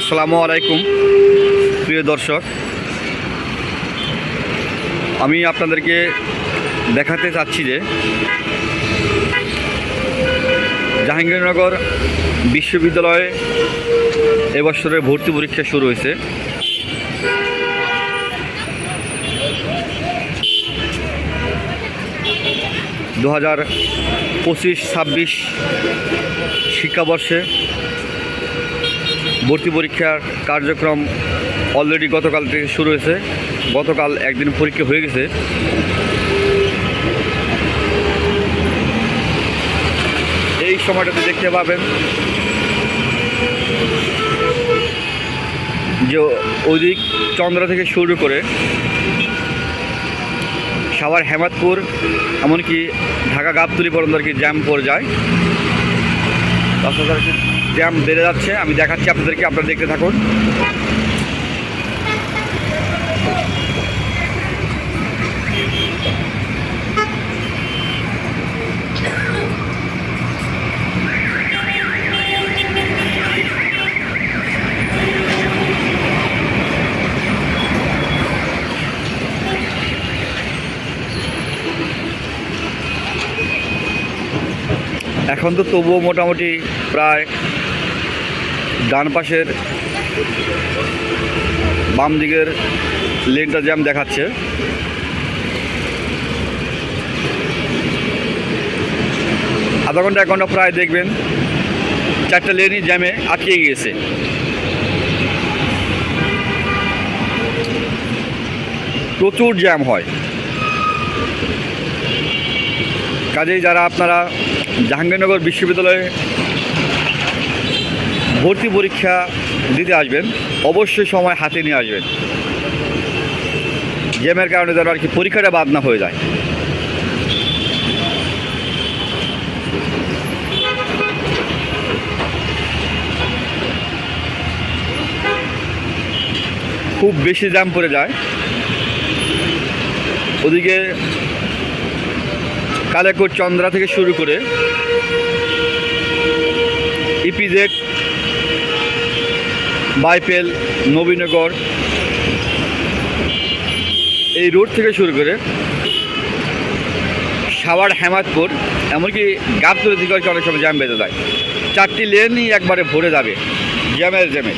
আসসালামু আলাইকুম প্রিয় দর্শক, আমি আপনাদেরকে দেখাতে চাচ্ছি যে জাহাঙ্গীরনগর বিশ্ববিদ্যালয়ে এবছরের ভর্তি পরীক্ষা শুরু হয়েছে। দু 2025-26 শিক্ষাবর্ষে ভর্তি পরীক্ষার কার্যক্রম অলরেডি গতকাল থেকে শুরু হয়েছে। গতকাল একদিন পরীক্ষা হয়ে গেছে। এই সময়টাতে দেখতে পাবেন যে ওইদিক চন্দ্রা থেকে শুরু করে সাভার হেমাদপুর এমনকি ঢাকা গাবতলী পর্যন্ত আর কি জ্যাম পড়ে যায়। তাছাড়া জ্যাম বেড়ে যাচ্ছে, আমি দেখাচ্ছি আপনাদেরকে, আপনারা দেখতে থাকুন। এখন তো তবুও মোটামুটি প্রায় ডান পাশের বাম দিকের লেনটা জ্যাম দেখাচ্ছে। আধা ঘন্টা 1 ঘন্টা প্রায় দেখবেন 4টা লেনই জ্যামে আটকে গিয়েছে। প্রচুর জ্যাম হয়। কাজেই যারা আপনারা জাহাঙ্গীরনগর বিশ্ববিদ্যালয়ে ভর্তি পরীক্ষা দিতে আসবেন, অবশ্যই সময় হাতে নিয়ে আসবেন, জ্যামের কারণে যেন আর কি পরীক্ষাটা বাদ না হয়ে যায়। খুব বেশি জ্যাম পড়ে যায়। ওদিকে কালেকোট চন্দ্রা থেকে শুরু করে ইপিজেড, বাইপেল, নবীনগর এই রোড থেকে শুরু করে সাভার হেমাদপুর এমনকি গাবতলী থেকে অনেক সময় জ্যাম বেঁধে যায়। 4টি লেনই একবারে ভরে যাবে জ্যামে।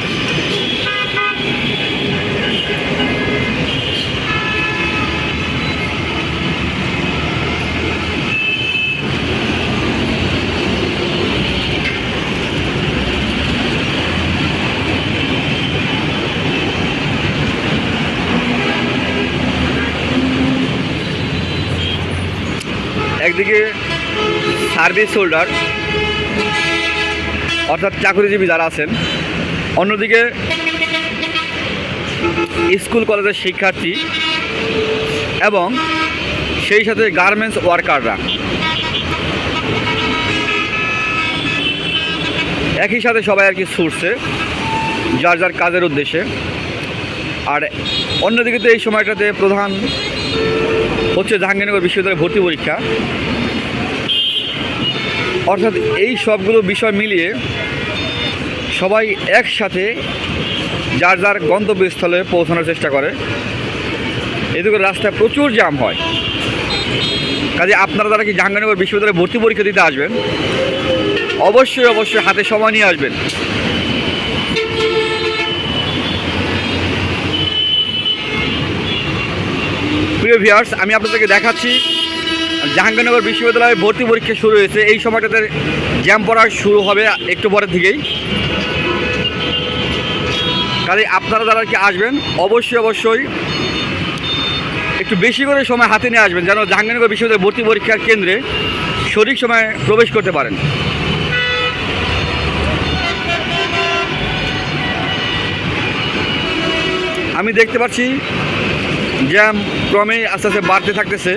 একদিকে সার্ভিস হোল্ডার অর্থাৎ চাকরিজীবী যারা আছেন, অন্যদিকে স্কুল কলেজের শিক্ষার্থী এবং সেই সাথে গার্মেন্টস ওয়ার্কাররা একই সাথে সবাই আর কি ছুটছে যার যার কাজের উদ্দেশ্যে। আর অন্যদিকে তো এই সময়টাতে প্রধান হচ্ছে জাহাঙ্গীরনগর বিশ্ববিদ্যালয়ে ভর্তি পরীক্ষা। অর্থাৎ এই সবগুলো বিষয় মিলিয়ে সবাই একসাথে যার যার গন্তব্যস্থলে পৌঁছানোর চেষ্টা করে। এদিকে রাস্তায় প্রচুর জ্যাম হয়। কাজে আপনারা যারা কি জাহাঙ্গীরনগর বিশ্ববিদ্যালয়ে ভর্তি পরীক্ষা দিতে আসবেন, অবশ্যই হাতে সময় নিয়ে আসবেন। প্রিয় ভিউয়ার্স, আমি আপনাদেরকে দেখাচ্ছি জাহাঙ্গীরনগর বিশ্ববিদ্যালয়ে ভর্তি পরীক্ষা শুরু হয়েছে। এই সময়টাতে জ্যাম পড়া শুরু হবে একটু পরের থেকেই। কাজে আপনারা যারা কি আসবেন, অবশ্যই একটু বেশি করে সময় হাতে নিয়ে আসবেন, যেন জাহাঙ্গীরনগর বিশ্ববিদ্যালয়ে ভর্তি পরীক্ষার কেন্দ্রে সঠিক সময়ে প্রবেশ করতে পারেন। আমি দেখতে পাচ্ছি জ্যাম ক্রমেই আস্তে আস্তে বাড়তে থাকতেছে।